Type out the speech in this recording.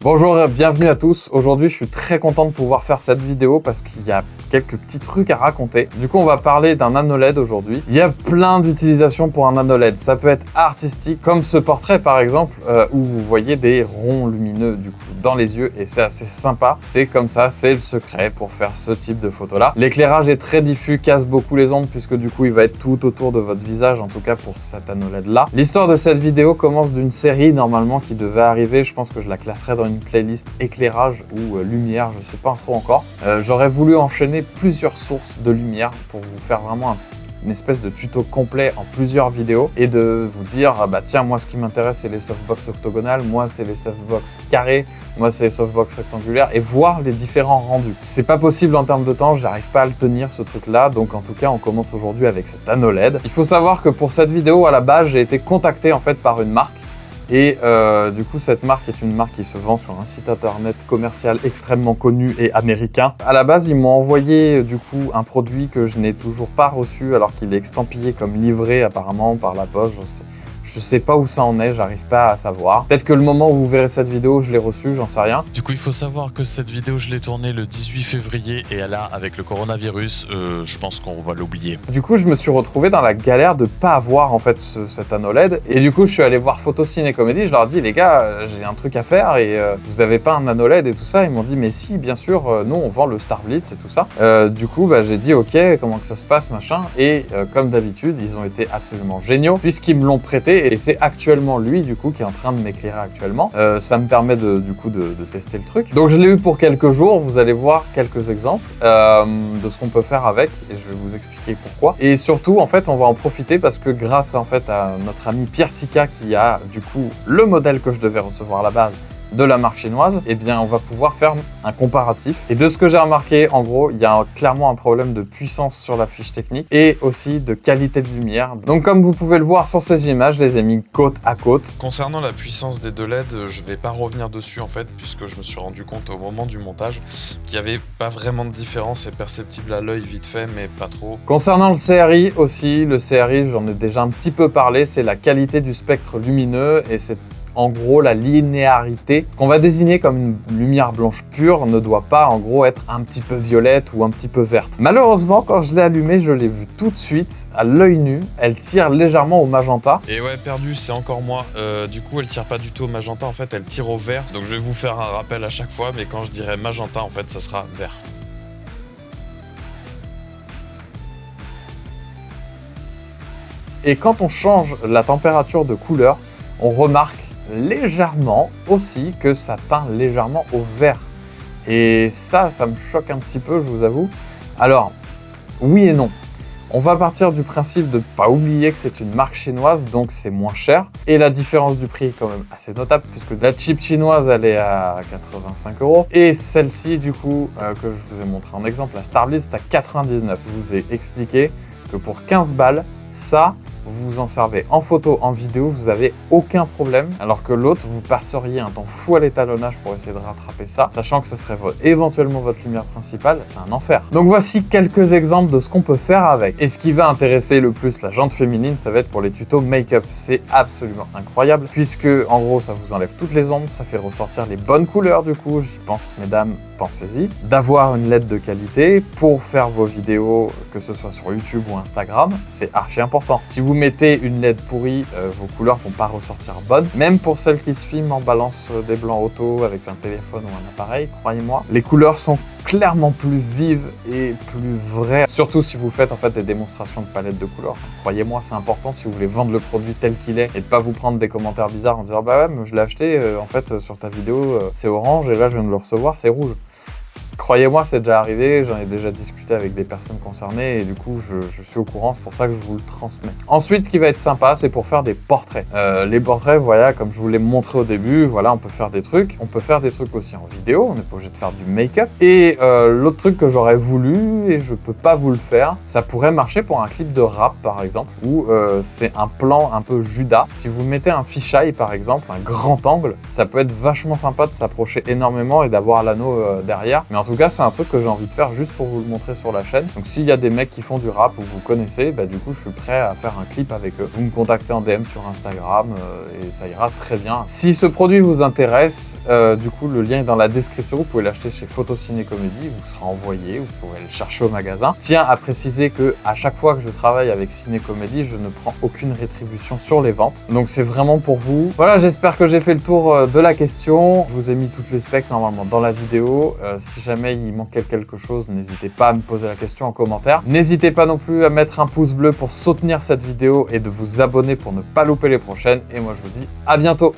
Bonjour, bienvenue à tous. Aujourd'hui, je suis très content de pouvoir faire cette vidéo parce qu'il y a quelques petits trucs à raconter. Du coup, on va parler d'un nano LED aujourd'hui. Il y a plein d'utilisations pour un nano LED. Ça peut être artistique, comme ce portrait par exemple, où vous voyez des ronds lumineux du coup dans les yeux et c'est assez sympa. C'est comme ça, c'est le secret pour faire ce type de photo-là. L'éclairage est très diffus, casse beaucoup les ombres puisque du coup, il va être tout autour de votre visage, en tout cas pour cet nano LED-là. L'histoire de cette vidéo commence d'une série normalement qui devait arriver. Je pense que je la classerai dans une playlist éclairage ou lumière, je sais pas trop encore. J'aurais voulu enchaîner plusieurs sources de lumière pour vous faire vraiment une espèce de tuto complet en plusieurs vidéos et de vous dire bah tiens, moi ce qui m'intéresse c'est les softbox octogonales, moi c'est les softbox carrés, moi c'est les softbox rectangulaires et voir les différents rendus. C'est pas possible en termes de temps, j'arrive pas à le tenir ce truc là, donc en tout cas on commence aujourd'hui avec cet nano LED. Il faut savoir que pour cette vidéo à la base j'ai été contacté en fait par une marque. Et du coup, cette marque est une marque qui se vend sur un site internet commercial extrêmement connu et américain. À la base, ils m'ont envoyé du coup un produit que je n'ai toujours pas reçu alors qu'il est estampillé comme livré apparemment par la poste. Je sais pas où ça en est, j'arrive pas à savoir. Peut-être que le moment où vous verrez cette vidéo, je l'ai reçue, j'en sais rien. Du coup, il faut savoir que cette vidéo, je l'ai tournée le 18 février et là, avec le coronavirus, je pense qu'on va l'oublier. Du coup, je me suis retrouvé dans la galère de pas avoir en fait cet nano LED. Et du coup, je suis allé voir Photo Ciné Comédie. Je leur ai dit, les gars, j'ai un truc à faire et vous avez pas un nano LED et tout ça. Ils m'ont dit, mais si, bien sûr, nous on vend le Star Blitz et tout ça. Du coup, bah, j'ai dit, ok, comment que ça se passe, machin. Et comme d'habitude, ils ont été absolument géniaux puisqu'ils me l'ont prêté. Et c'est actuellement lui, du coup, qui est en train de m'éclairer actuellement. Ça me permet du coup de tester le truc. Donc je l'ai eu pour quelques jours. Vous allez voir quelques exemples de ce qu'on peut faire avec et je vais vous expliquer pourquoi. Et surtout, en fait, on va en profiter parce que grâce en fait à notre ami Pierre Sika qui a du coup le modèle que je devais recevoir à la base de la marque chinoise, eh bien on va pouvoir faire un comparatif. Et de ce que j'ai remarqué, en gros, il y a clairement un problème de puissance sur la fiche technique et aussi de qualité de lumière. Donc comme vous pouvez le voir sur ces images, je les ai mis côte à côte. Concernant la puissance des deux LED, je vais pas revenir dessus en fait, puisque je me suis rendu compte au moment du montage qu'il n'y avait pas vraiment de différence. C'est perceptible à l'œil vite fait, mais pas trop. Concernant le CRI aussi, le CRI, j'en ai déjà un petit peu parlé, c'est la qualité du spectre lumineux et c'est en gros la linéarité. Ce qu'on va désigner comme une lumière blanche pure ne doit pas en gros être un petit peu violette ou un petit peu verte. Malheureusement, quand je l'ai allumée, je l'ai vue tout de suite à l'œil nu. Elle tire légèrement au magenta. Et ouais, perdu, c'est encore moi. Du coup, elle tire pas du tout au magenta, en fait, elle tire au vert. Donc je vais vous faire un rappel à chaque fois, mais quand je dirai magenta, en fait, ça sera vert. Et quand on change la température de couleur, on remarque légèrement aussi que ça teint légèrement au vert. Et ça me choque un petit peu, je vous avoue. Alors, oui et non. On va partir du principe de ne pas oublier que c'est une marque chinoise, donc c'est moins cher. Et la différence du prix est quand même assez notable, puisque la chip chinoise, elle est à 85 €. Et celle-ci, du coup, que je vous ai montré en exemple, la Star Blitz, c'est à 99. Je vous ai expliqué que pour 15 balles, ça, vous vous en servez en photo, en vidéo, vous n'avez aucun problème. Alors que l'autre, vous passeriez un temps fou à l'étalonnage pour essayer de rattraper ça, sachant que ça serait éventuellement votre lumière principale. C'est un enfer. Donc voici quelques exemples de ce qu'on peut faire avec. Et ce qui va intéresser le plus la jante féminine, ça va être pour les tutos make-up. C'est absolument incroyable, puisque en gros, ça vous enlève toutes les ombres, ça fait ressortir les bonnes couleurs du coup. J'y pense, mesdames, pensez-y. D'avoir une LED de qualité pour faire vos vidéos, que ce soit sur YouTube ou Instagram, c'est archi important. Si vous mettez une LED pourrie, vos couleurs vont pas ressortir bonnes. Même pour celles qui se filment en balance des blancs auto avec un téléphone ou un appareil, croyez-moi, les couleurs sont clairement plus vives et plus vraies. Surtout si vous faites en fait des démonstrations de palettes de couleurs. Croyez-moi, c'est important si vous voulez vendre le produit tel qu'il est et de pas vous prendre des commentaires bizarres en disant bah ouais, mais je l'ai acheté, en fait sur ta vidéo c'est orange et là je viens de le recevoir, c'est rouge. Croyez-moi, c'est déjà arrivé, j'en ai déjà discuté avec des personnes concernées et du coup, je suis au courant, c'est pour ça que je vous le transmets. Ensuite, ce qui va être sympa, c'est pour faire des portraits. Les portraits, voilà, comme je vous l'ai montré au début, voilà, on peut faire des trucs. On peut faire des trucs aussi en vidéo, on n'est pas obligé de faire du make-up. Et l'autre truc que j'aurais voulu, et je peux pas vous le faire, ça pourrait marcher pour un clip de rap, par exemple, où c'est un plan un peu Judas. Si vous mettez un fisheye, par exemple, un grand angle, ça peut être vachement sympa de s'approcher énormément et d'avoir l'anneau derrière. Mais en tout cas, c'est un truc que j'ai envie de faire juste pour vous le montrer sur la chaîne. Donc s'il y a des mecs qui font du rap ou vous connaissez, du coup, je suis prêt à faire un clip avec eux. Vous me contactez en DM sur Instagram et ça ira très bien. Si ce produit vous intéresse, du coup, le lien est dans la description. Vous pouvez l'acheter chez Photo Ciné Comédie, vous sera envoyé, vous pourrez le chercher au magasin. Je tiens à préciser que à chaque fois que je travaille avec Ciné Comédie, je ne prends aucune rétribution sur les ventes. Donc c'est vraiment pour vous. Voilà, j'espère que j'ai fait le tour de la question. Je vous ai mis toutes les specs normalement dans la vidéo. Si jamais il manquait quelque chose, n'hésitez pas à me poser la question en commentaire. N'hésitez pas non plus à mettre un pouce bleu pour soutenir cette vidéo et de vous abonner pour ne pas louper les prochaines. Et moi je vous dis à bientôt.